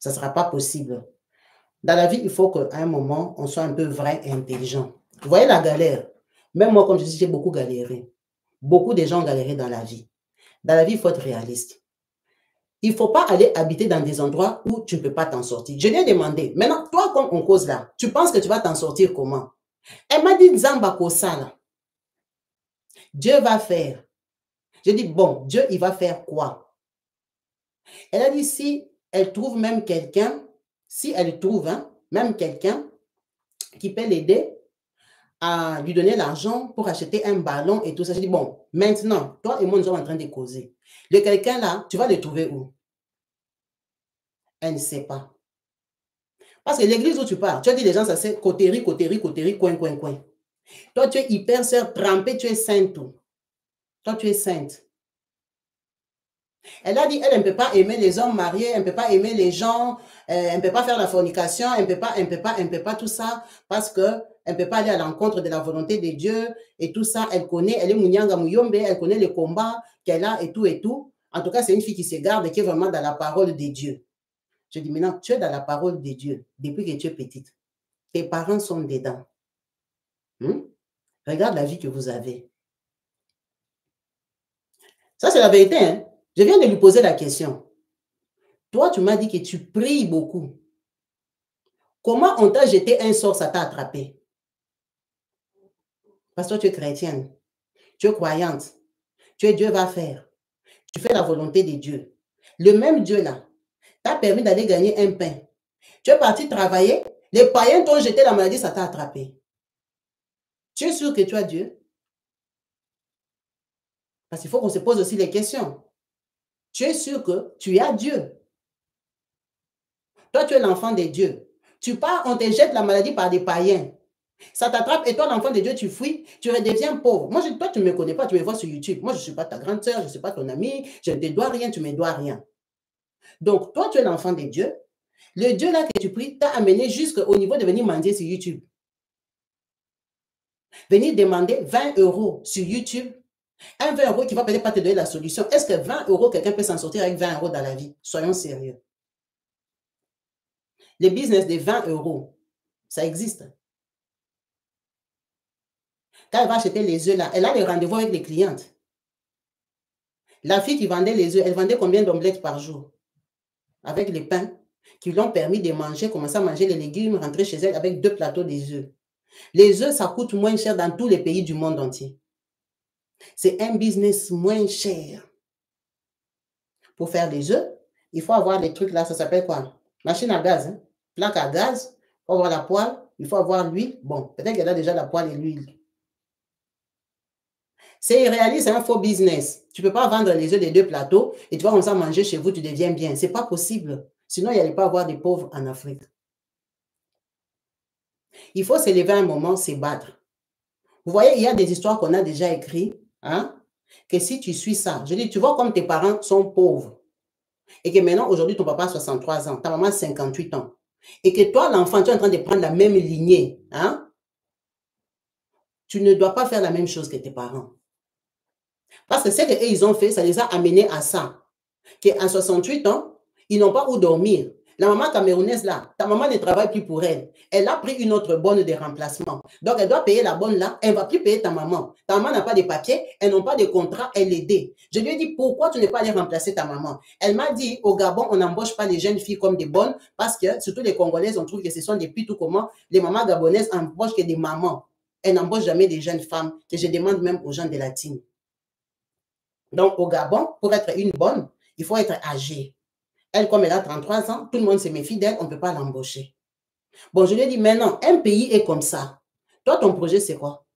Ça ne sera pas possible. Dans la vie, il faut qu'à un moment, on soit un peu vrai et intelligent. Vous voyez la galère? Même moi, comme je dis, j'ai beaucoup galéré. Beaucoup de gens ont galéré dans la vie. Dans la vie, il faut être réaliste. Il ne faut pas aller habiter dans des endroits où tu ne peux pas t'en sortir. Je lui ai demandé, maintenant, toi, comme on cause là, tu penses que tu vas t'en sortir comment? Elle m'a dit, Zamba Kosala. Dieu va faire. J'ai dit, bon, Dieu, il va faire quoi? Elle a dit, si elle trouve même quelqu'un, si elle trouve même quelqu'un qui peut l'aider à lui donner l'argent pour acheter un ballon et tout ça. J'ai dit, bon, maintenant, toi et moi, nous sommes en train de causer. Le quelqu'un là, tu vas le trouver où? Elle ne sait pas. Parce que l'église où tu pars, tu as dit les gens, ça c'est cotérie, cotérie, cotérie, coin, coin, coin. Toi, tu es hyper sœur, trempée, tu es sainte. Toi, tu es sainte. Elle a dit, elle ne peut pas aimer les hommes mariés, elle ne peut pas aimer les gens, elle ne peut pas faire la fornication, elle ne peut pas tout ça, parce qu'elle ne peut pas aller à l'encontre de la volonté de Dieu et tout ça. Elle connaît, elle est Mounyanga Mouyombe, elle connaît les combats qu'elle a et tout et tout. En tout cas, c'est une fille qui se garde et qui est vraiment dans la parole de Dieu. Je dis, maintenant, tu es dans la parole de Dieu depuis que tu es petite. Tes parents sont dedans. Regarde la vie que vous avez. Ça, c'est la vérité, hein? Je viens de lui poser la question. Toi, tu m'as dit que tu pries beaucoup. Comment on t'a jeté un sort, ça t'a attrapé? Parce que toi, tu es chrétienne. Tu es croyante. Tu es Dieu va faire. Tu fais la volonté de Dieu. Le même Dieu-là t'a permis d'aller gagner un pain. Tu es parti travailler. Les païens t'ont jeté la maladie, ça t'a attrapé. Tu es sûr que tu as Dieu? Parce qu'il faut qu'on se pose aussi les questions. Tu es sûr que tu as Dieu? Toi, tu es l'enfant de Dieu. Tu pars, on te jette la maladie par des païens. Ça t'attrape et toi, l'enfant de Dieu, tu fuis, tu redeviens pauvre. Moi, toi, tu ne me connais pas, tu me vois sur YouTube. Moi, je ne suis pas ta grande sœur, je ne suis pas ton amie, je ne te dois rien, tu ne me dois rien. Donc, toi, tu es l'enfant de Dieu. Le Dieu là que tu pries t'a amené jusqu'au niveau de venir mendier sur YouTube. Venir demander 20 € sur YouTube. Un 20 € qui va peut-être pas te donner la solution. Est-ce que 20 €, quelqu'un peut s'en sortir avec 20 € dans la vie? Soyons sérieux. Les business de 20 €, ça existe. Quand elle va acheter les œufs là, elle a les rendez-vous avec les clientes. La fille qui vendait les œufs, elle vendait combien d'omelettes par jour? Avec les pains qui lui ont permis de manger, commencer à manger les légumes, rentrer chez elle avec 2 plateaux des œufs. Les œufs, ça coûte moins cher dans tous les pays du monde entier. C'est un business moins cher. Pour faire les œufs, il faut avoir les trucs là, ça s'appelle quoi? Machine à gaz, hein? Plaque à gaz, il faut avoir la poêle, il faut avoir l'huile. Bon, peut-être qu'elle a déjà la poêle et l'huile. C'est irréaliste, c'est un faux business. Tu ne peux pas vendre les œufs des 2 plateaux et tu vas commencer à manger chez vous, tu deviens bien. Ce n'est pas possible. Sinon, il n'y allait pas avoir des pauvres en Afrique. Il faut se lever un moment, se battre. Vous voyez, il y a des histoires qu'on a déjà écrites, hein, que si tu suis ça, je dis, tu vois comme tes parents sont pauvres et que maintenant, aujourd'hui, ton papa a 63 ans, ta maman a 58 ans et que toi, l'enfant, tu es en train de prendre la même lignée, hein, tu ne dois pas faire la même chose que tes parents. Parce que ce qu'ils ont fait, ça les a amenés à ça. Qu'à 68 ans, ils n'ont pas où dormir. La maman camerounaise là, ta maman ne travaille plus pour elle. Elle a pris une autre bonne de remplacement. Donc, elle doit payer la bonne là. Elle ne va plus payer ta maman. Ta maman n'a pas de papiers, elle n'a pas de contrat, elle l'aide. Je lui ai dit, pourquoi tu n'es pas allé remplacer ta maman? Elle m'a dit, au Gabon, on n'embauche pas les jeunes filles comme des bonnes parce que, surtout les Congolaises, on trouve que ce sont des putes ou comment. Les mamans gabonaises embauchent que des mamans. Elles n'embauchent jamais des jeunes femmes, que je demande même aux gens de la team. Donc, au Gabon, pour être une bonne, il faut être âgée. Elle, comme elle a 33 ans, tout le monde se méfie d'elle, on ne peut pas l'embaucher. Bon, je lui ai dit, maintenant, un pays est comme ça. Toi, ton projet, c'est quoi?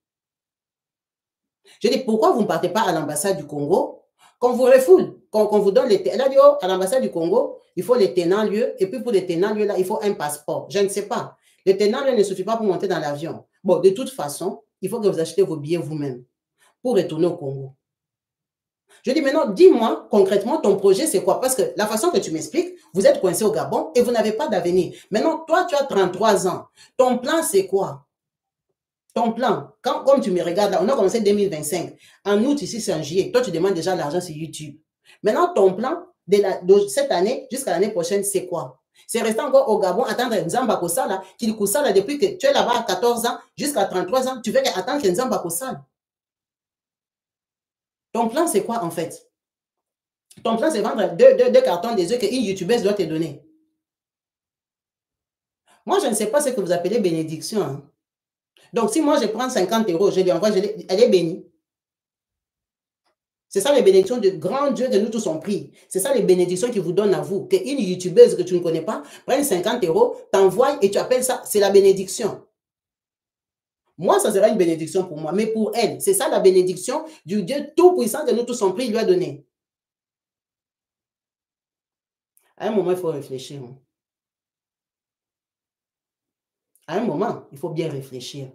Je lui ai dit, pourquoi vous ne partez pas à l'ambassade du Congo? Qu'on vous refoule, qu'on vous donne les... Elle a dit, oh, à l'ambassade du Congo, il faut les tenants-lieux, et puis pour les tenants-lieux, là, il faut un passeport. Je ne sais pas. Les tenants-lieux ne suffit pas pour monter dans l'avion. Bon, de toute façon, il faut que vous achetez vos billets vous-même pour retourner au Congo. Je dis maintenant, dis-moi concrètement ton projet, c'est quoi? Parce que la façon que tu m'expliques, vous êtes coincé au Gabon et vous n'avez pas d'avenir. Maintenant, toi, tu as 33 ans. Ton plan, c'est quoi? Ton plan, comme tu me regardes là, on a commencé 2025. En août, ici, c'est en juillet. Toi, tu demandes déjà l'argent sur YouTube. Maintenant, ton plan de cette année jusqu'à l'année prochaine, c'est quoi? C'est rester encore au Gabon, attendre Nzamba Kosala, qu'il Kosala depuis que tu es là-bas à 14 ans jusqu'à 33 ans, tu veux attendre Nzamba Kosala. Ton plan, c'est quoi en fait? Ton plan, c'est vendre deux cartons des œufs qu'une youtubeuse doit te donner. Moi, je ne sais pas ce que vous appelez bénédiction. Hein. Donc, si moi, je prends 50 €, je lui envoie, elle est bénie. C'est ça les bénédictions de grand Dieu que nous tous ont pris. C'est ça les bénédictions qu'il vous donne à vous. Qu'une youtubeuse que tu ne connais pas prenne 50 €, t'envoie et tu appelles ça, c'est la bénédiction. Moi, ça sera une bénédiction pour moi. Mais pour elle, c'est ça la bénédiction du Dieu tout-puissant que nous tous ont pris, il lui a donné. À un moment, il faut réfléchir. À un moment, il faut bien réfléchir.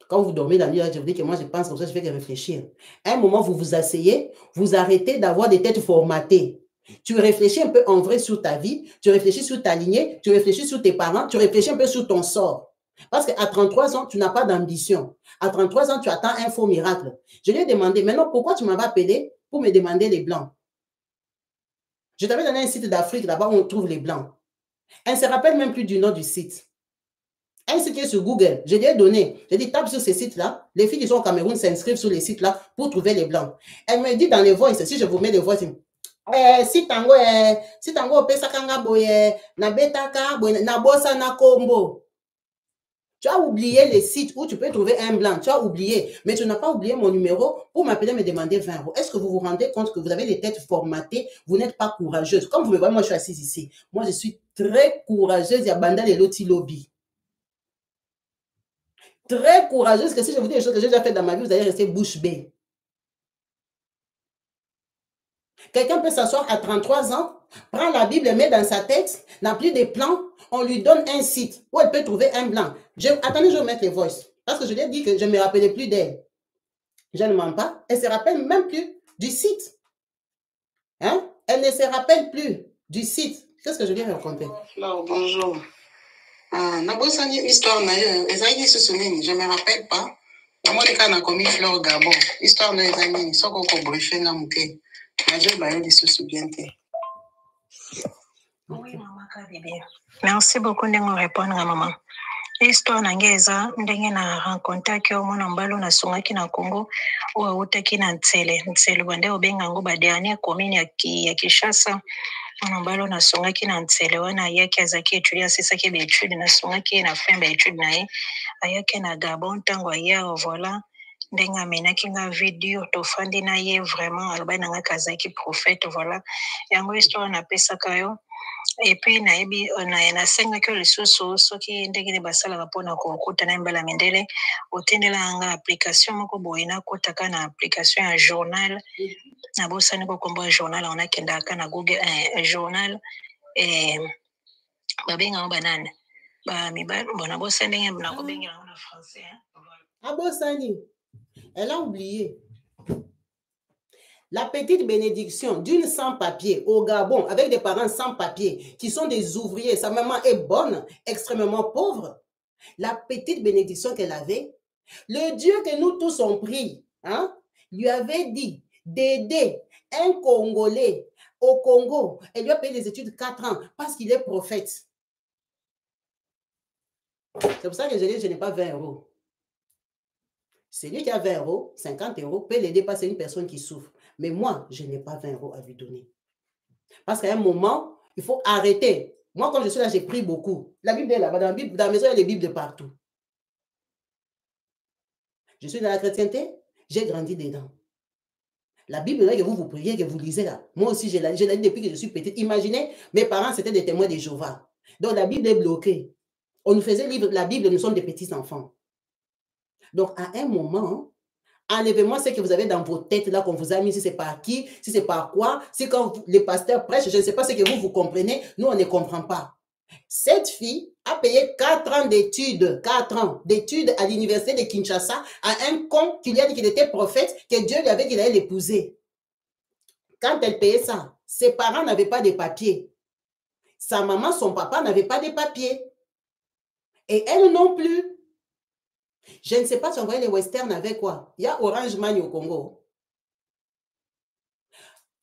Quand vous dormez la nuit, je vous dis que moi, je pense comme ça, je fais que réfléchir. À un moment, vous vous asseyez, vous arrêtez d'avoir des têtes formatées. Tu réfléchis un peu en vrai sur ta vie, tu réfléchis sur ta lignée, tu réfléchis sur tes parents, tu réfléchis un peu sur ton sort. Parce qu'à 33 ans, tu n'as pas d'ambition. À 33 ans, tu attends un faux miracle. Je lui ai demandé, maintenant, pourquoi tu m'avais appelé pour me demander les blancs? Je t'avais donné un site d'Afrique, là-bas où on trouve les blancs. Elle ne se rappelle même plus du nom du site. Un site qui est sur Google, je lui ai donné. J'ai dit, tape sur ces sites-là. Les filles qui sont au Cameroun s'inscrivent sur les sites-là pour trouver les blancs. Elle me dit dans les voices, si je vous mets les voices, si tango pesa kanga boye, na betaka boye, na bossa na kombo. Tu as oublié les sites où tu peux trouver un blanc. Tu as oublié. Mais tu n'as pas oublié mon numéro pour m'appeler me demander 20 €. Est-ce que vous vous rendez compte que vous avez des têtes formatées? Vous n'êtes pas courageuse. Comme vous me voyez, moi, je suis assise ici. Moi, je suis très courageuse. Il y a Banda et Loti Lobby. Très courageuse, que si je vous dis les choses que j'ai déjà faites dans ma vie, vous allez rester bouche bée. Quelqu'un peut s'asseoir à 33 ans, prend la Bible, met dans sa tête, n'a plus de plans, on lui donne un site où elle peut trouver un blanc. Attendez, je vais mettre les voices. Parce que je lui ai dit que je ne me rappelais plus d'elle. Je ne mens pas. Elle ne se rappelle même plus du site. Hein? Elle ne se rappelle plus du site. Qu'est-ce que je lui ai raconté? Bonjour. Nabosani histoire ezali sous je me rappelle pas. Namonika na komi Fleur Gabon. Histoire na ezali soko ko briefer na muke. Na je ba yeli sous bien te. Oui maman ka bébé. Merci beaucoup de me répondre maman. Histoire nangeza ndenge na rencontre ki omona mbalo na songaki na Congo o utaki na Ntsele bande obenga ngo ba dernier commune ya Kinshasa. Mbalo na songaki na Ntsele wana yaki azaki étudier asisaki ba étude na songaki na fin ba étude na ye ayaki na Gabon tango aya voilà ndenge amenaki nga video tofandi na ye vraiment alobai na nga kazaki prophète voilà yango histoire napesaka yo et puis nayebi nasengaki yo lisusu soki ndenge basalaka mpona kokuta na mbala mindele otindela nga application moko boye nakotaka na application ya journal nabosani kokomba journal onakendaka na Google journal babenga banane bamibali bona bosani ndenge nakobengela na français Abosani, elle a oublié. La petite bénédiction d'une sans-papier au Gabon, avec des parents sans-papier, qui sont des ouvriers, sa maman est bonne, extrêmement pauvre. La petite bénédiction qu'elle avait, le Dieu que nous tous ont pris, hein, lui avait dit d'aider un Congolais au Congo. Elle lui a payé des études 4 ans parce qu'il est prophète. C'est pour ça que je dis, je n'ai pas 20 €. Celui qui a 20 €, 50 € peut l'aider parce que c'est une personne qui souffre. Mais moi, je n'ai pas 20 € à lui donner. Parce qu'à un moment, il faut arrêter. Moi, quand je suis là, j'ai pris beaucoup. La Bible est là-bas. Dans la maison, il y a des Bibles de partout. Je suis dans la chrétienté, j'ai grandi dedans. La Bible, là, que vous priez, que vous lisez là. Moi aussi, je l'ai dit depuis que je suis petite. Imaginez, mes parents, c'était des témoins de Jéhovah. Donc, la Bible est bloquée. On nous faisait lire la Bible, nous sommes des petits enfants. Donc, à un moment, enlevez-moi ce que vous avez dans vos têtes là qu'on vous a mis, si c'est par qui, si c'est par quoi, si quand les pasteurs prêchent, je ne sais pas ce que vous comprenez, nous on ne comprend pas. Cette fille a payé 4 ans d'études, 4 ans d'études à l'université de Kinshasa à un con qui lui a dit qu'il était prophète, que Dieu lui avait dit qu'il allait l'épouser. Quand elle payait ça, ses parents n'avaient pas de papiers. Sa maman, son papa n'avaient pas de papiers. Et elle non plus. Je ne sais pas si on voyait les westerns avec quoi. Il y a Orange Man au Congo.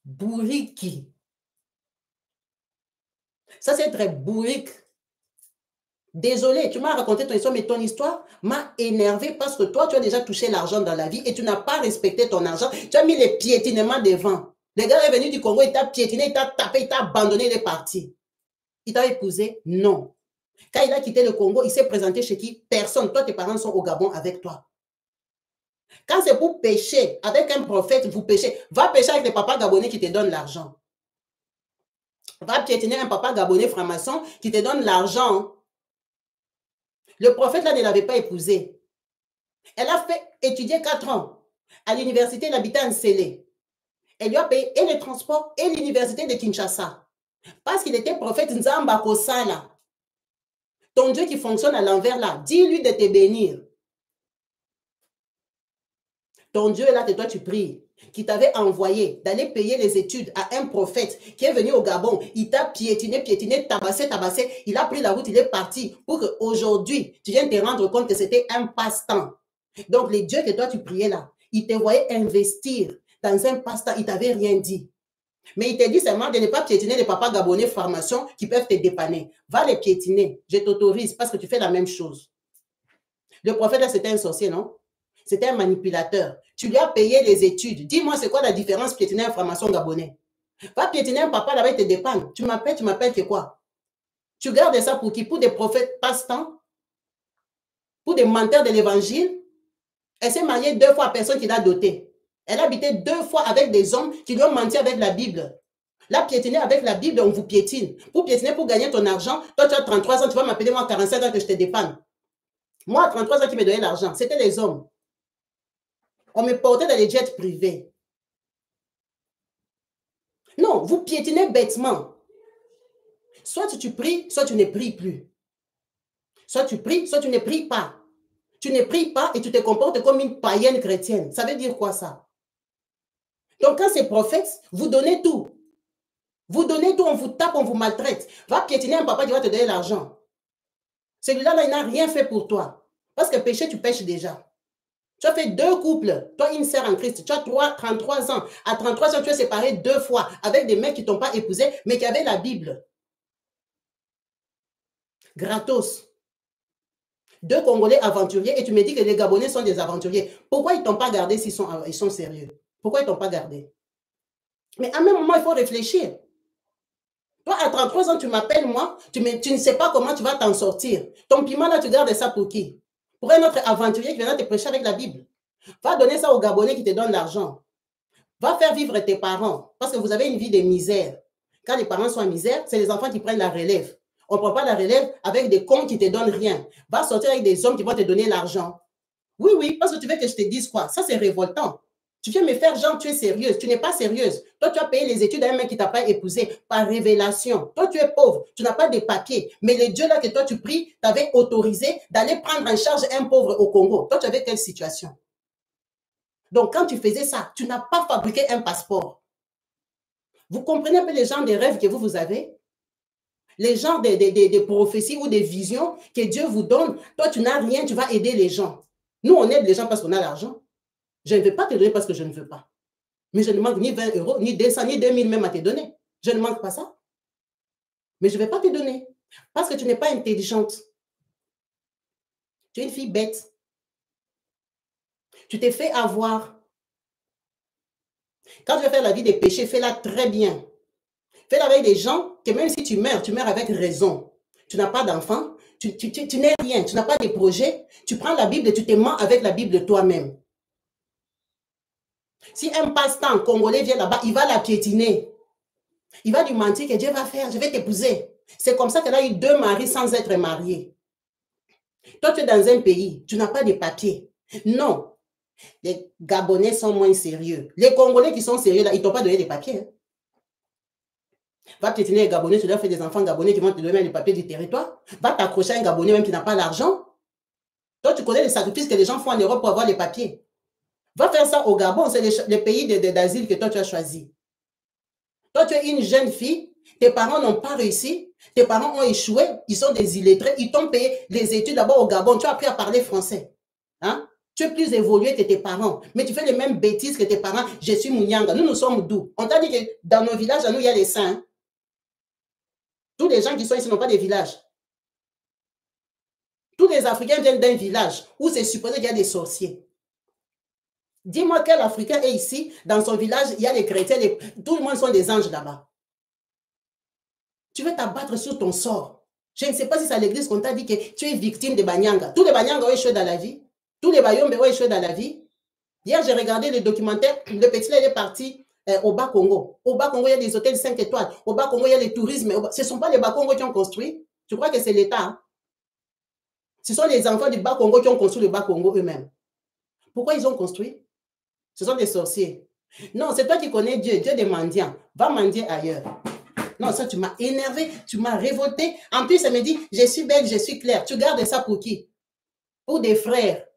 Bouriki. Ça, c'est très bourrique. Désolé, tu m'as raconté ton histoire, mais ton histoire m'a énervé parce que toi, tu as déjà touché l'argent dans la vie et tu n'as pas respecté ton argent. Tu as mis les piétinements devant. Le gars est venu du Congo, il t'a piétiné, il t'a tapé, il t'a abandonné, il est parti. Il t'a épousé? Non. Quand il a quitté le Congo, il s'est présenté chez qui? Personne. Toi, tes parents sont au Gabon avec toi. Quand c'est pour pécher avec un prophète, vous péchez. Va pécher avec les papas gabonais qui te donnent l'argent. Va piétiner un papa gabonais franc-maçon qui te donne l'argent. Le prophète là ne l'avait pas épousé. Elle a fait étudier 4 ans. À l'université, elle habitait en Sélé. Elle lui a payé et le transport et l'université de Kinshasa. Parce qu'il était prophète Nzamba Kosala. Ton Dieu qui fonctionne à l'envers là, dis-lui de te bénir. Ton Dieu est là que toi tu pries, qui t'avait envoyé d'aller payer les études à un prophète qui est venu au Gabon. Il t'a piétiné, tabassé. Il a pris la route, il est parti pour qu'aujourd'hui, tu viennes te rendre compte que c'était un passe-temps. Donc, les dieux que toi tu priais là, il te voyait investir dans un passe-temps, il t'avait rien dit. Mais il t'a dit seulement de ne pas piétiner les papas gabonais formation qui peuvent te dépanner. Va les piétiner, je t'autorise parce que tu fais la même chose. Le prophète là, c'était un sorcier, non? C'était un manipulateur. Tu lui as payé les études. Dis-moi, c'est quoi la différence piétiner un franc-maçon gabonais? Va piétiner un papa là-bas, il te dépanne. Tu m'appelles que quoi? Tu gardes ça pour qui? Pour des prophètes passe-temps? Pour des menteurs de l'évangile? Elle s'est mariée 2 fois à personne qui l'a dotée. Elle a habité 2 fois avec des hommes qui lui ont menti avec la Bible. Là, piétiner avec la Bible, on vous piétine. Pour piétiner, pour gagner ton argent, toi, tu as 33 ans, tu vas m'appeler moi à 45 ans que je te dépanne. Moi, à 33 ans, qui me donnait l'argent, c'était les hommes. On me portait dans les jets privés. Non, vous piétinez bêtement. Soit tu pries, soit tu ne pries plus. Soit tu pries, soit tu ne pries pas. Tu ne pries pas et tu te comportes comme une païenne chrétienne. Ça veut dire quoi ça? Donc quand c'est prophète, vous donnez tout. Vous donnez tout, on vous tape, on vous maltraite. Va piétiner un papa qui va te donner l'argent. Celui-là, là, il n'a rien fait pour toi. Parce que pécher, tu pêches déjà. Tu as fait 2 couples, toi une sœur en Christ, tu as 33 ans. À 33 ans, tu es séparé 2 fois avec des mecs qui ne t'ont pas épousé, mais qui avaient la Bible. Gratos. 2 Congolais aventuriers et tu me dis que les Gabonais sont des aventuriers. Pourquoi ils ne t'ont pas gardé s'ils sont sérieux? Pourquoi ils ne t'ont pas gardé? Mais à un moment, il faut réfléchir. Toi, à 33 ans, tu m'appelles moi, tu ne sais pas comment tu vas t'en sortir. Ton piment là, tu gardes ça pour qui? Pour un autre aventurier qui viendra te prêcher avec la Bible. Va donner ça aux Gabonais qui te donnent l'argent. Va faire vivre tes parents parce que vous avez une vie de misère. Quand les parents sont en misère, c'est les enfants qui prennent la relève. On ne prend pas la relève avec des cons qui ne te donnent rien. Va sortir avec des hommes qui vont te donner l'argent. Oui, oui, parce que tu veux que je te dise quoi? Ça, c'est révoltant. Tu viens me faire genre, tu es sérieuse. Tu n'es pas sérieuse. Toi, tu as payé les études à un mec qui ne t'a pas épousé par révélation. Toi, tu es pauvre. Tu n'as pas de papiers. Mais le Dieu là que toi, tu pries, t'avait autorisé d'aller prendre en charge un pauvre au Congo. Toi, tu avais quelle situation? Donc, quand tu faisais ça, tu n'as pas fabriqué un passeport. Vous comprenez un peu les genres de rêves que vous avez? Les genres de prophéties ou des visions que Dieu vous donne. Toi, tu n'as rien, tu vas aider les gens. Nous, on aide les gens parce qu'on a l'argent. Je ne vais pas te donner parce que je ne veux pas. Mais je ne manque ni 20 €, ni 200, ni 2000 même à te donner. Je ne manque pas ça. Mais je ne vais pas te donner. Parce que tu n'es pas intelligente. Tu es une fille bête. Tu t'es fait avoir. Quand tu vas faire la vie des péchés, fais-la très bien. Fais-la avec des gens que même si tu meurs avec raison. Tu n'as pas d'enfant, tu n'es rien, tu n'as pas de projet. Tu prends la Bible et tu te mens avec la Bible toi-même. Si un passe-temps congolais vient là-bas, il va la piétiner. Il va lui mentir que Dieu va faire, je vais t'épouser. C'est comme ça qu'elle a eu 2 maris sans être mariée. Toi, tu es dans un pays, tu n'as pas de papiers. Non. Les Gabonais sont moins sérieux. Les Congolais qui sont sérieux, là, ils ne t'ont pas donné des papiers. Hein. Va piétiner les Gabonais, tu dois faire des enfants Gabonais qui vont te donner les papiers du territoire. Va t'accrocher à un Gabonais même qui n'a pas l'argent. Toi, tu connais les sacrifices que les gens font en Europe pour avoir les papiers. Va faire ça au Gabon, c'est le pays d'asile que toi, tu as choisi. Toi, tu es une jeune fille, tes parents n'ont pas réussi, tes parents ont échoué, ils sont des illettrés, ils t'ont payé les études d'abord au Gabon, tu as appris à parler français. Hein? Tu es plus évolué que tes parents, mais tu fais les mêmes bêtises que tes parents. Je suis Mounyanga, nous sommes d'où? On t'a dit que dans nos villages, à nous, il y a les saints. Tous les gens qui sont ici n'ont pas des villages. Tous les Africains viennent d'un village où c'est supposé qu'il y a des sorciers. Dis-moi quel Africain est ici, dans son village, il y a les chrétiens, tout le monde sont des anges là-bas. Tu veux t'abattre sur ton sort. Je ne sais pas si c'est à l'église qu'on t'a dit que tu es victime de Banyanga. Tous les Banyanga ont échoué dans la vie. Tous les Bayombe ont échoué dans la vie. Hier, j'ai regardé le documentaire. Le petit là, il est parti au Bas-Congo. Au Bas-Congo, il y a des hôtels 5 étoiles. Au Bas-Congo, il y a le tourisme. Ce ne sont pas les Bas-Congo qui ont construit. Tu crois que c'est l'État? Hein? Ce sont les enfants du Bas-Congo qui ont construit le Bas-Congo eux-mêmes. Pourquoi ils ont construit? Ce sont des sorciers. Non, c'est toi qui connais Dieu, Dieu des mendiants. Va mendier ailleurs. Non, ça, tu m'as énervé, tu m'as révolté. En plus, elle me dit, je suis belle, je suis claire. Tu gardes ça pour qui? Pour des frères.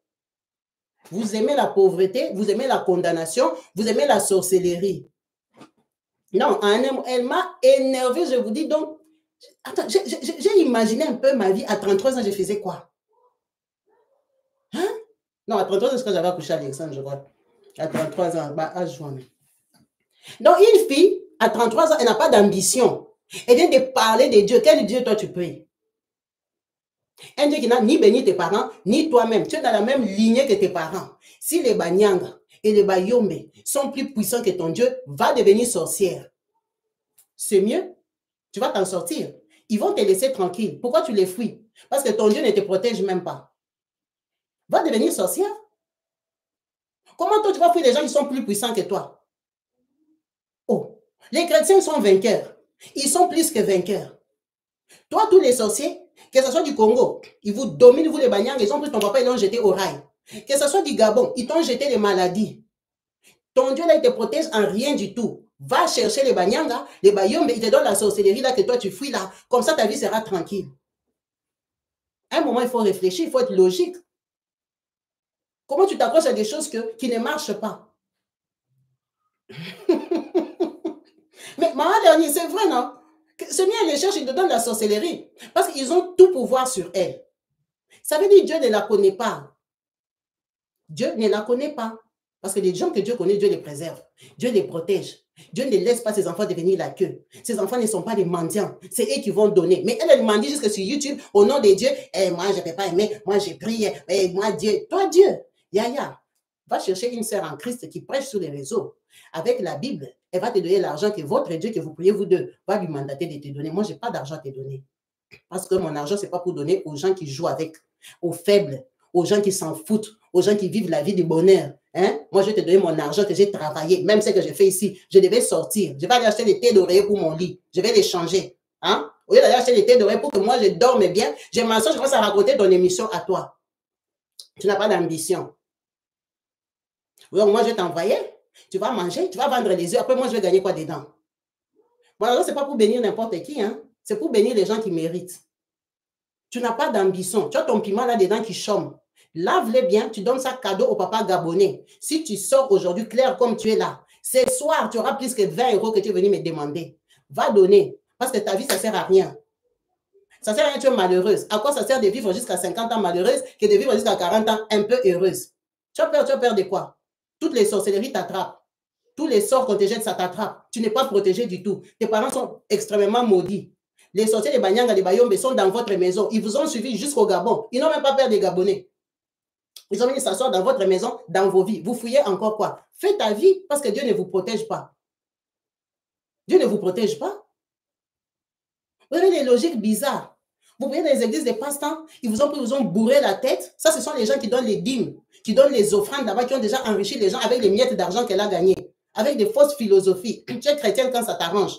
Vous aimez la pauvreté, vous aimez la condamnation, vous aimez la sorcellerie. Non, elle m'a énervé, je vous dis donc. Attends, j'ai imaginé un peu ma vie. À 33 ans, je faisais quoi? Hein? Non, à 33 ans, c'est quand j'avais accouché à Alexandre, je crois. À 33 ans, bah, à juin. Donc, une fille, à 33 ans, elle n'a pas d'ambition. Elle vient de parler de Dieu. Quel Dieu, toi, tu pries? Un Dieu qui n'a ni béni tes parents, ni toi-même. Tu es dans la même lignée que tes parents. Si les Banyanga et les Bayombe sont plus puissants que ton Dieu, va devenir sorcière. C'est mieux. Tu vas t'en sortir. Ils vont te laisser tranquille. Pourquoi tu les fuis? Parce que ton Dieu ne te protège même pas. Va devenir sorcière. Comment toi, tu vas fuir des gens qui sont plus puissants que toi? Oh, les chrétiens sont vainqueurs. Ils sont plus que vainqueurs. Toi, tous les sorciers, que ce soit du Congo, ils vous dominent, vous les Banyanga, ils ont pris ton papa, ils l'ont jeté au rail. Que ce soit du Gabon, ils t'ont jeté les maladies. Ton Dieu là, il te protège en rien du tout. Va chercher les Banyanga, les Bayombe, il te donne la sorcellerie là que toi tu fuis là. Comme ça, ta vie sera tranquille. À un moment, il faut réfléchir, il faut être logique. Comment tu t'accroches à des choses qui ne marchent pas? Mais maman dernier, c'est vrai, non? Ce mien les cherche, il te donne la sorcellerie. Parce qu'ils ont tout pouvoir sur elle. Ça veut dire que Dieu ne la connaît pas. Dieu ne la connaît pas. Parce que les gens que Dieu connaît, Dieu les préserve. Dieu les protège. Dieu ne laisse pas ses enfants devenir la queue. Ses enfants ne sont pas des mendiants. C'est eux qui vont donner. Mais elle mendie jusque sur YouTube, au nom de Dieu. Moi, je ne peux pas aimer. Moi, j'ai prié. Moi, Dieu. Toi, Dieu. Yaya. Va chercher une sœur en Christ qui prêche sur les réseaux. Avec la Bible, elle va te donner l'argent que votre Dieu, que vous priez vous deux, va lui mandater de te donner. Moi, je n'ai pas d'argent à te donner. Parce que mon argent, ce n'est pas pour donner aux gens qui jouent avec, aux faibles, aux gens qui s'en foutent, aux gens qui vivent la vie du bonheur. Hein? Moi, je vais te donner mon argent que j'ai travaillé, même ce que j'ai fait ici. Je devais sortir. Je vais aller acheter des thés d'oreiller pour mon lit. Je vais les changer. Hein? Au lieu d'aller acheter des thés d'oreiller pour que moi, je dorme bien, je m'assois, je commence à raconter ton émission à toi. Tu n'as pas d'ambition. Donc, moi, je vais t'envoyer. Tu vas manger, tu vas vendre les œufs. Après, moi, je vais gagner quoi dedans? Bon, alors, ce n'est pas pour bénir n'importe qui. Hein? C'est pour bénir les gens qui méritent. Tu n'as pas d'ambition. Tu as ton piment là-dedans qui chôme. Lave-les bien, tu donnes ça cadeau au papa gabonais. Si tu sors aujourd'hui clair comme tu es là, ce soir, tu auras plus que 20 € que tu es venu me demander. Va donner. Parce que ta vie, ça ne sert à rien. Ça ne sert à rien, tu es malheureuse. À quoi ça sert de vivre jusqu'à 50 ans malheureuse que de vivre jusqu'à 40 ans un peu heureuse? Tu as peur de quoi? Toutes les sorcelleries t'attrapent. Tous les sorts qu'on te jette, ça t'attrape. Tu n'es pas protégé du tout. Tes parents sont extrêmement maudits. Les sorciers, les Banyanga, les Bayombe sont dans votre maison. Ils vous ont suivi jusqu'au Gabon. Ils n'ont même pas peur des Gabonais. Ils ont mis s'asseoir dans votre maison, dans vos vies. Vous fouillez encore quoi? Faites ta vie parce que Dieu ne vous protège pas. Dieu ne vous protège pas. Vous avez des logiques bizarres. Vous voyez dans les églises des pasteurs, ils vous ont bourré la tête. Ça, ce sont les gens qui donnent les dîmes, qui donnent les offrandes là-bas, qui ont déjà enrichi les gens avec les miettes d'argent qu'elle a gagnées, avec des fausses philosophies. Tu es chrétienne quand ça t'arrange.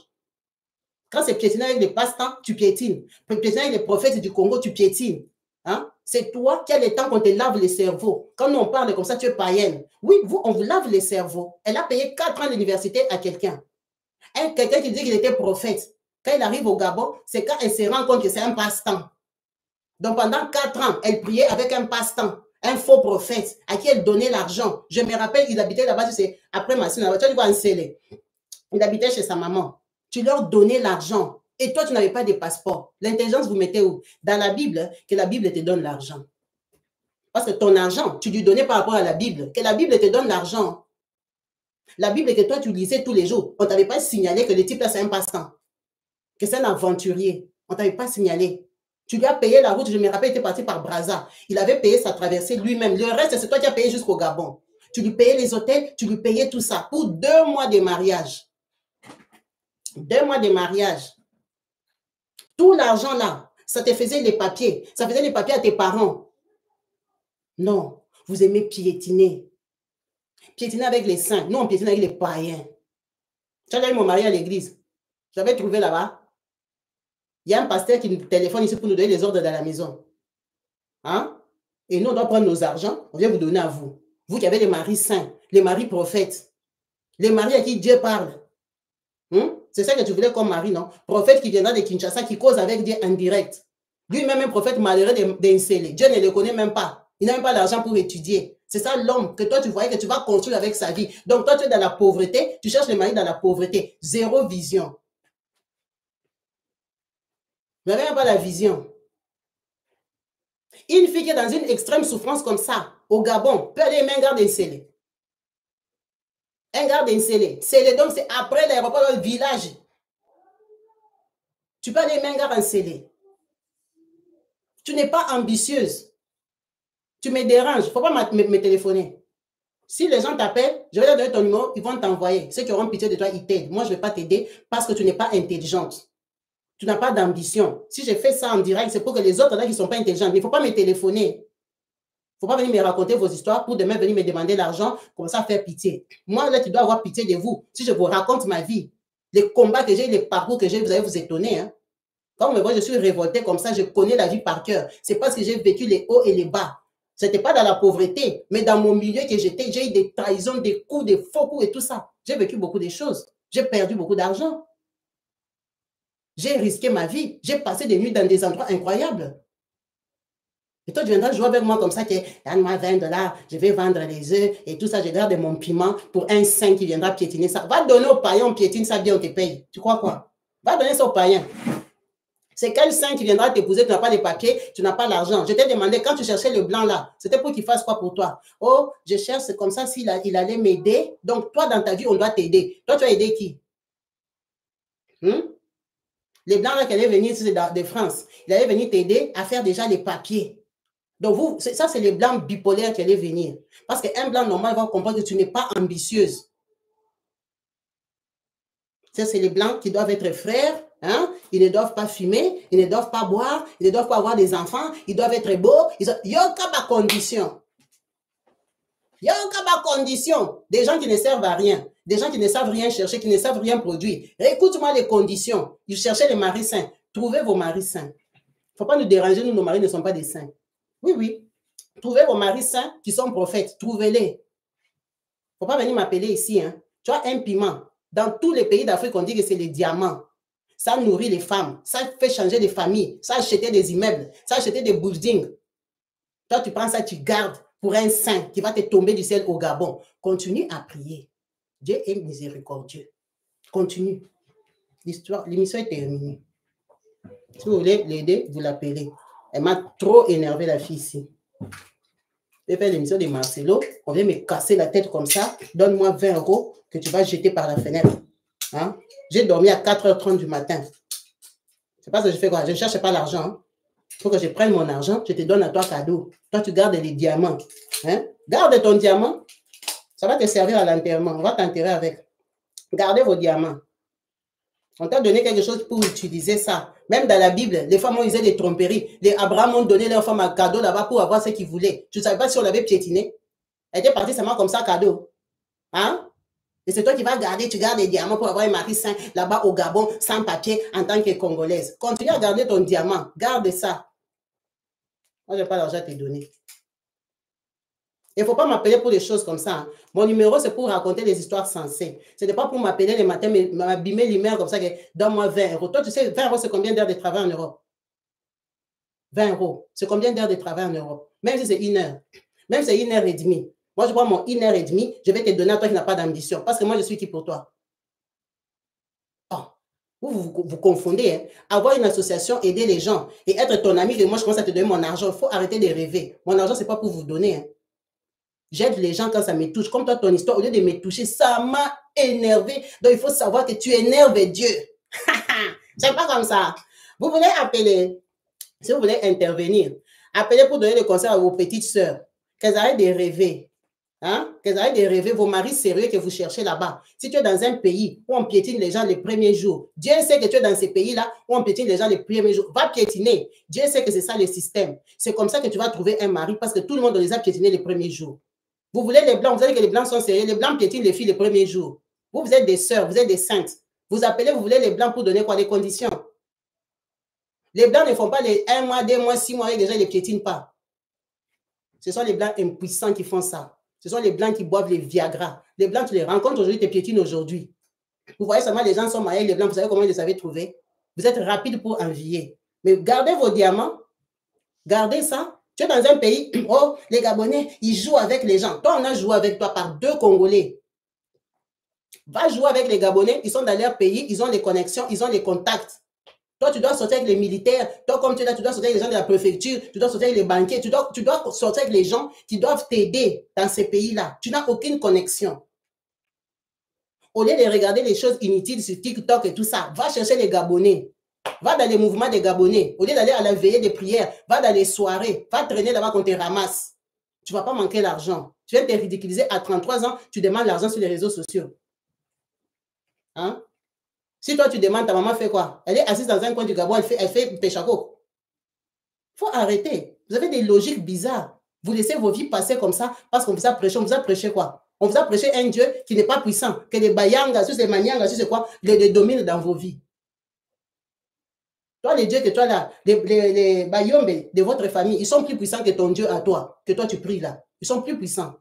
Quand c'est piétiner avec les pasteurs, tu piétines. Piétiner avec les prophètes du Congo, tu piétines. Hein? C'est toi qui as le temps qu'on te lave les cerveaux. Quand nous on parle comme ça, tu es païenne. Oui, vous, on vous lave les cerveaux. Elle a payé 4 ans d'université à quelqu'un. Quelqu'un qui dit qu'il était prophète. Quand il arrive au Gabon, c'est quand elle se rend compte que c'est un passe-temps. Donc pendant 4 ans, elle priait avec un passe-temps, un faux prophète à qui elle donnait l'argent. Je me rappelle, il habitait là-bas, c'est après ma soeur, tu vois, il habitait chez sa maman. Tu leur donnais l'argent. Et toi, tu n'avais pas de passeport. L'intelligence, vous mettez où? Dans la Bible, que la Bible te donne l'argent. Parce que ton argent, tu lui donnais par rapport à la Bible. Que la Bible te donne l'argent. La Bible que toi, tu lisais tous les jours. On ne t'avait pas signalé que le type là, c'est un passe-temps. Que c'est un aventurier. On ne t'avait pas signalé. Tu lui as payé la route, je me rappelle, il était parti par Brazza. Il avait payé sa traversée lui-même. Le reste, c'est toi qui as payé jusqu'au Gabon. Tu lui payais les hôtels, tu lui payais tout ça pour 2 mois de mariage. 2 mois de mariage. Tout l'argent là, ça te faisait les papiers. Ça faisait les papiers à tes parents. Non, vous aimez piétiner. Piétiner avec les saints. Nous, on piétine avec les païens. Tu as déjà eu mon mari à l'église. J'avais trouvé là-bas. Il y a un pasteur qui nous téléphone ici pour nous donner les ordres dans la maison. Hein? Et nous, on doit prendre nos argents, on vient vous donner à vous. Vous qui avez les maris saints, les maris prophètes, les maris à qui Dieu parle. C'est ça que tu voulais comme mari, non? Prophète qui viendra de Kinshasa, qui cause avec Dieu en direct. Lui-même, un prophète malheureux d'incellé. Dieu ne le connaît même pas. Il n'a même pas l'argent pour étudier. C'est ça l'homme que toi, tu voyais que tu vas construire avec sa vie. Donc, toi, tu es dans la pauvreté, tu cherches le mari dans la pauvreté. Zéro vision. Vous n'avez même pas la vision. Une fille qui est dans une extrême souffrance comme ça, au Gabon, peut aller aimer un garde incellé. Un garde incellé. Donc, c'est après l'aéroport, dans le village. Tu peux aller aimer un garde incellé. Tu n'es pas ambitieuse. Tu me déranges. Il ne faut pas me téléphoner. Si les gens t'appellent, je vais leur donner ton numéro, ils vont t'envoyer. Ceux qui auront pitié de toi, ils t'aident. Moi, je ne vais pas t'aider parce que tu n'es pas intelligente. Tu n'as pas d'ambition. Si j'ai fait ça en direct, c'est pour que les autres là qui ne sont pas intelligents. Mais il ne faut pas me téléphoner. Il ne faut pas venir me raconter vos histoires pour demain venir me demander l'argent, comme ça faire pitié. Moi, là, tu dois avoir pitié de vous. Si je vous raconte ma vie, les combats que j'ai, les parcours que j'ai, vous allez vous étonner. Hein? Quand vous me voyez, je suis révoltée comme ça, je connais la vie par cœur. C'est parce que j'ai vécu les hauts et les bas. Ce n'était pas dans la pauvreté, mais dans mon milieu que j'étais, j'ai eu des trahisons, des coups, des faux coups et tout ça. J'ai vécu beaucoup de choses. J'ai perdu beaucoup d'argent. J'ai risqué ma vie. J'ai passé des nuits dans des endroits incroyables. Et toi, tu viendras jouer avec moi comme ça, que donne-moi 20 $, je vais vendre les œufs et tout ça, je garde mon piment pour un saint qui viendra piétiner ça. Va donner au païen, on piétine ça bien, on te paye. Tu crois quoi? Va donner ça au païen. C'est quel saint qui viendra t'épouser, tu n'as pas les papiers, tu n'as pas l'argent. Je t'ai demandé, quand tu cherchais le blanc là, c'était pour qu'il fasse quoi pour toi? Oh, je cherche, c'est comme ça, il allait m'aider. Donc, toi, dans ta vie, on doit t'aider. Toi, tu as aidé qui? Les blancs là qui allaient venir de France, il allait venir t'aider à faire déjà les papiers. Donc, vous, ça, c'est les blancs bipolaires qui allaient venir. Parce qu'un blanc normal va comprendre que tu n'es pas ambitieuse. Ça, c'est les blancs qui doivent être frères. Hein? Ils ne doivent pas fumer, ils ne doivent pas boire, ils ne doivent pas avoir des enfants, ils doivent être beaux. Il y a pas condition. Il y a pas condition. Des gens qui ne servent à rien, des gens qui ne savent rien chercher, qui ne savent rien produire. Écoute-moi les conditions. Ils cherchaient les maris saints. Trouvez vos maris saints. Il ne faut pas nous déranger, nous, nos maris ne sont pas des saints. Oui, oui. Trouvez vos maris saints qui sont prophètes. Trouvez-les. Il ne faut pas venir m'appeler ici. Hein. Tu as un piment. Dans tous les pays d'Afrique, on dit que c'est les diamants. Ça nourrit les femmes, ça fait changer des familles, ça acheter des immeubles, ça acheter des buildings. Toi, tu prends ça, tu gardes pour un saint qui va te tomber du ciel au Gabon. Continue à prier. Dieu est miséricordieux. Continue. L'émission est terminée. Si vous voulez l'aider, vous l'appelez. Elle m'a trop énervé, la fille ici. Je vais faire l'émission de Marcelo. On vient me casser la tête comme ça. Donne-moi 20 € que tu vas jeter par la fenêtre. Hein? J'ai dormi à 4h30 du matin. C'est pas ce que je fais quoi. Je ne cherche pas l'argent. Hein? Il faut que je prenne mon argent, je te donne à toi cadeau. Toi, tu gardes les diamants. Hein? Garde ton diamant. Ça va te servir à l'enterrement. On va t'enterrer avec. Gardez vos diamants. On t'a donné quelque chose pour utiliser ça. Même dans la Bible, les femmes ont usé des tromperies. Les Abraham ont donné leur femme un cadeau là-bas pour avoir ce qu'ils voulaient. Tu ne savais pas si on l'avait piétiné. Elle était partie seulement comme ça, cadeau. Hein? Et c'est toi qui vas garder, tu gardes des diamants pour avoir un mari sain là-bas au Gabon, sans papier, en tant que Congolaise. Continue à garder ton diamant. Garde ça. Moi, je n'ai pas d'argent à te donner. Il ne faut pas m'appeler pour des choses comme ça. Hein. Mon numéro, c'est pour raconter des histoires sensées. Ce n'est pas pour m'appeler le matin, mais m'abîmer l'email comme ça, que donne-moi 20 €. Toi, tu sais, 20 €, c'est combien d'heures de travail en Europe? 20 €. C'est combien d'heures de travail en Europe? Même si c'est 1 heure. Même si c'est 1h30. Moi, je prends mon 1h30, je vais te donner à toi qui n'as pas d'ambition. Parce que moi, je suis qui pour toi? Oh, vous confondez. Hein? Avoir une association, aider les gens et être ton ami, et moi, je commence à te donner mon argent. Il faut arrêter de rêver. Mon argent, ce n'est pas pour vous donner. Hein? J'aide les gens quand ça me touche. Comme toi, ton histoire, au lieu de me toucher, ça m'a énervé. Donc, il faut savoir que tu énerves Dieu. C'est pas comme ça. Vous voulez appeler, si vous voulez intervenir, appelez pour donner des conseils à vos petites sœurs, qu'elles arrêtent de rêver. Hein? Qu'elles arrêtent de rêver vos maris sérieux que vous cherchez là-bas. Si tu es dans un pays où on piétine les gens les premiers jours, Dieu sait que tu es dans ces pays-là où on piétine les gens les premiers jours. Va piétiner. Dieu sait que c'est ça le système. C'est comme ça que tu vas trouver un mari parce que tout le monde les a piétinés les premiers jours. Vous voulez les blancs, vous savez que les blancs sont sérieux. Les blancs piétinent les filles les premiers jours. Vous êtes des sœurs, vous êtes des saintes. Vous appelez, vous voulez les blancs pour donner quoi? Les conditions. Les blancs ne font pas les 1 mois, 2 mois, 6 mois et déjà ils ne les piétinent pas. Ce sont les blancs impuissants qui font ça. Ce sont les blancs qui boivent les Viagra. Les blancs, tu les rencontres aujourd'hui, tu piétines aujourd'hui. Vous voyez seulement les gens sont mariés, les blancs, vous savez comment ils les avez trouvés? Vous êtes rapide pour envier. Mais gardez vos diamants. Gardez ça. Tu es dans un pays, oh, les Gabonais, ils jouent avec les gens. Toi, on a joué avec toi par 2 Congolais. Va jouer avec les Gabonais, ils sont dans leur pays, ils ont les connexions, ils ont les contacts. Toi, tu dois sortir avec les militaires. Toi, comme tu es là, tu dois sortir avec les gens de la préfecture. Tu dois sortir avec les banquiers. Tu dois sortir avec les gens qui doivent t'aider dans ces pays-là. Tu n'as aucune connexion. Au lieu de regarder les choses inutiles sur TikTok et tout ça, va chercher les Gabonais. Va dans les mouvements des Gabonais. Au lieu d'aller à la veillée des prières, va dans les soirées. Va traîner là-bas qu'on te ramasse. Tu ne vas pas manquer l'argent. Tu viens de te ridiculiser à 33 ans. Tu demandes l'argent sur les réseaux sociaux. Hein? Si toi, tu demandes, ta maman fait quoi? Elle est assise dans un coin du Gabon, elle fait péchaco. Il faut arrêter. Vous avez des logiques bizarres. Vous laissez vos vies passer comme ça parce qu'on vous a prêché. On vous a prêché quoi? On vous a prêché un Dieu qui n'est pas puissant, que les bayangas, les maniangas, c'est quoi, les dominent dans vos vies. Toi, les dieux que toi là, les bayombe de votre famille, ils sont plus puissants que ton Dieu à toi, que toi tu pries là. Ils sont plus puissants.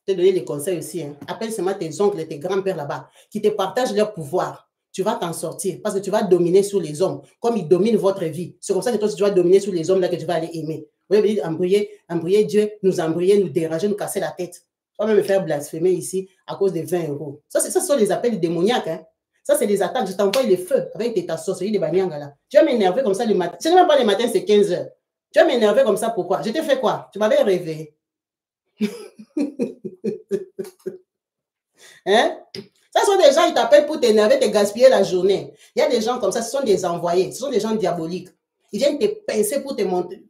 Je te donner les conseils aussi. Hein. Appelle seulement tes oncles et tes grands-pères là-bas, qui te partagent leur pouvoir. Tu vas t'en sortir parce que tu vas dominer sur les hommes, comme ils dominent votre vie. C'est comme ça que toi, tu vas dominer sur les hommes là que tu vas aller aimer. Vous voyez, embrouiller Dieu, nous embrouiller, nous déranger, nous casser la tête. Tu vas même me faire blasphémer ici à cause de 20 €. Ça, ce sont les appels démoniaques. Hein. Ça, c'est des attaques. Je t'envoie les feux avec ta sorcellerie de Banyanga là. Tu vas m'énerver comme ça le matin. Ce n'est même pas le matin, c'est 15 h. Tu vas m'énerver comme ça, pourquoi? Je t'ai fait quoi? Tu m'avais rêvé. Hein? Ce sont des gens, ils t'appellent pour t'énerver, te gaspiller la journée. Il y a des gens comme ça, ce sont des envoyés, ce sont des gens diaboliques. Ils viennent te pincer pour te monter.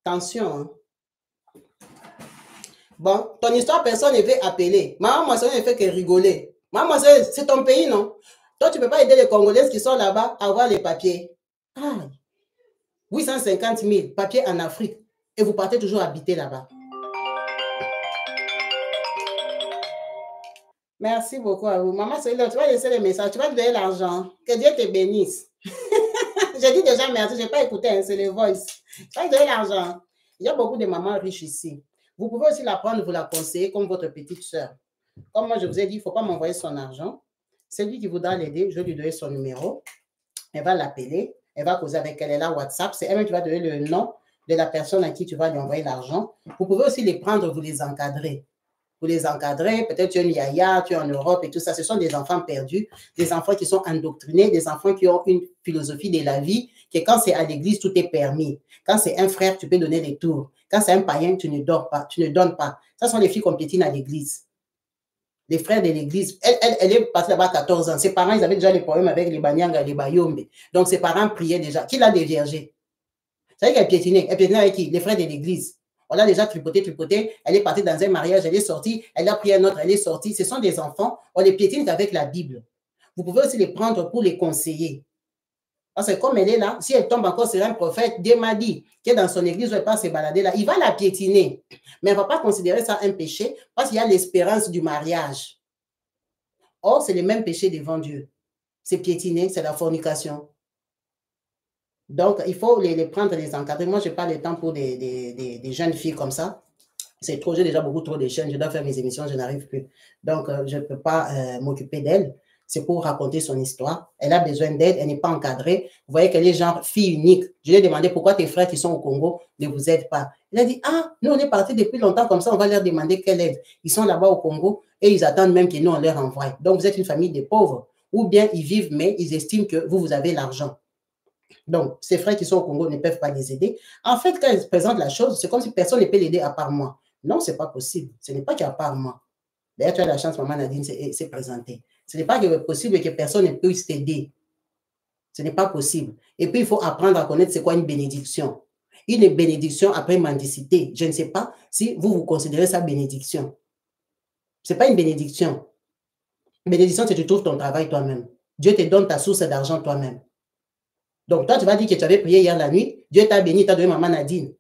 Attention. Hein? Bon, ton histoire, personne ne veut appeler. Maman, moi, ça ne fait que rigoler. Maman, c'est ton pays, non? Toi, tu ne peux pas aider les Congolaises qui sont là-bas à avoir les papiers. Ah, 850 000 papiers en Afrique. Et vous partez toujours habiter là-bas. Merci beaucoup à vous. Maman, c'est là, tu vas laisser les messages, tu vas te donner l'argent. Que Dieu te bénisse. J'ai dit déjà merci, je n'ai pas écouté, hein, c'est le voice. Tu vas te donner l'argent. Il y a beaucoup de mamans riches ici. Vous pouvez aussi la prendre, vous la conseiller comme votre petite soeur. Comme moi, je vous ai dit, il ne faut pas m'envoyer son argent. C'est lui qui voudra l'aider, je vais lui donner son numéro. Elle va l'appeler, elle va causer avec elle, elle a WhatsApp. C'est elle-même qui va donner le nom de la personne à qui tu vas lui envoyer l'argent. Vous pouvez aussi les prendre, vous les encadrez. Vous les encadrez, peut-être tu es une yaya, tu es en Europe et tout ça. Ce sont des enfants perdus, des enfants qui sont endoctrinés, des enfants qui ont une philosophie de la vie, que quand c'est à l'église, tout est permis. Quand c'est un frère, tu peux donner des tours. Quand c'est un païen, tu ne dors pas, tu ne donnes pas. Ça sont les filles qu'on piétine à l'église. Les frères de l'église, elle est partie là-bas à 14 ans. Ses parents, ils avaient déjà des problèmes avec les Banyanga et les Bayombe. Donc, ses parents priaient déjà. Qui l'a déviergé? Vous savez qu'elle piétinait. Elle piétinait avec qui? Les frères de l'église. On l'a déjà tripoté. Elle est partie dans un mariage, elle est sortie. Elle a pris un autre, elle est sortie. Ce sont des enfants. On les piétine avec la Bible. Vous pouvez aussi les prendre pour les conseiller. Parce que comme elle est là, si elle tombe encore sur un prophète, Dieu m'a dit, qui est dans son église, où elle part se balader là, il va la piétiner. Mais elle ne va pas considérer ça un péché parce qu'il y a l'espérance du mariage. Or, c'est le même péché devant Dieu. C'est piétiner, c'est la fornication. Donc, il faut les prendre, les encadrer. Moi, je n'ai pas le temps pour des jeunes filles comme ça. C'est trop, j'ai déjà beaucoup trop de chaînes. Je dois faire mes émissions, je n'arrive plus. Donc, je ne peux pas m'occuper d'elle. C'est pour raconter son histoire. Elle a besoin d'aide, elle n'est pas encadrée. Vous voyez qu'elle est genre fille unique. Je lui ai demandé pourquoi tes frères qui sont au Congo ne vous aident pas. Elle a dit, ah, nous on est partis depuis longtemps comme ça, on va leur demander quelle aide. Ils sont là-bas au Congo et ils attendent même que nous on leur envoie. Donc vous êtes une famille de pauvres. Ou bien ils vivent, mais ils estiment que vous avez l'argent. Donc ces frères qui sont au Congo ne peuvent pas les aider. En fait, quand ils présentent la chose, c'est comme si personne ne peut l'aider à part moi. Non, ce n'est pas possible. Ce n'est pas qu'à part moi. D'ailleurs, tu as la chance, maman Nadine s'est présentée. Ce n'est pas possible que personne ne puisse t'aider. Ce n'est pas possible. Et puis, il faut apprendre à connaître c'est quoi une bénédiction. Une bénédiction après mendicité. Je ne sais pas si vous considérez ça bénédiction. Ce n'est pas une bénédiction. Bénédiction, c'est que tu trouves ton travail toi-même. Dieu te donne ta source d'argent toi-même. Donc, toi, tu vas dire que tu avais prié hier la nuit. Dieu t'a béni, t'a donné maman Nadine.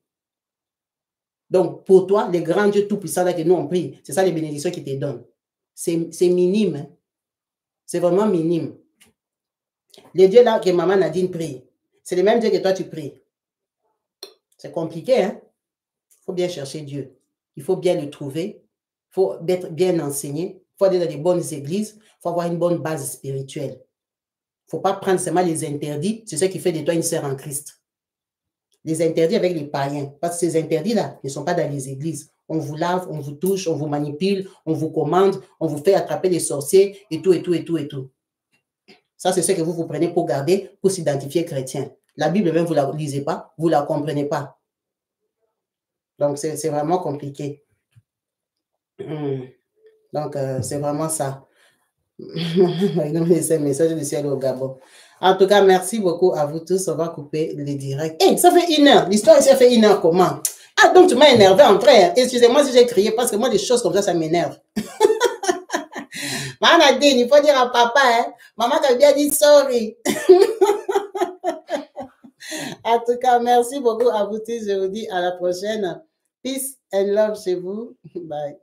Donc, pour toi, les grands dieux tout-puissants là que nous on prie, c'est ça les bénédictions qui te donnent. C'est minime. Hein? C'est vraiment minime. Les dieux là que maman Nadine prie, c'est les mêmes dieux que toi tu pries. C'est compliqué, hein? Il faut bien chercher Dieu. Il faut bien le trouver. Il faut être bien enseigné. Il faut aller dans des bonnes églises. Il faut avoir une bonne base spirituelle. Il ne faut pas prendre seulement les interdits. C'est ce qui fait de toi une sœur en Christ. Les interdits avec les païens. Parce que ces interdits-là ne sont pas dans les églises. On vous lave, on vous touche, on vous manipule, on vous commande, on vous fait attraper les sorciers et tout, et tout, et tout, et tout. Ça, c'est ce que vous prenez pour garder, pour s'identifier chrétien. La Bible, même, vous ne la lisez pas, vous ne la comprenez pas. Donc, c'est vraiment compliqué. Donc, c'est vraiment ça. Ces messages du ciel au Gabon. En tout cas, merci beaucoup à vous tous. On va couper les directs. Hey, ça fait 1 heure. L'histoire, ça fait 1 heure comment? Ah, donc tu m'as énervé en frère. Excusez-moi si j'ai crié parce que moi, des choses comme ça m'énerve. Maman Nadine, il faut dire à papa, hein. Maman t'a bien dit sorry. En tout cas, merci beaucoup à vous tous. Je vous dis à la prochaine. Peace and love chez vous. Bye.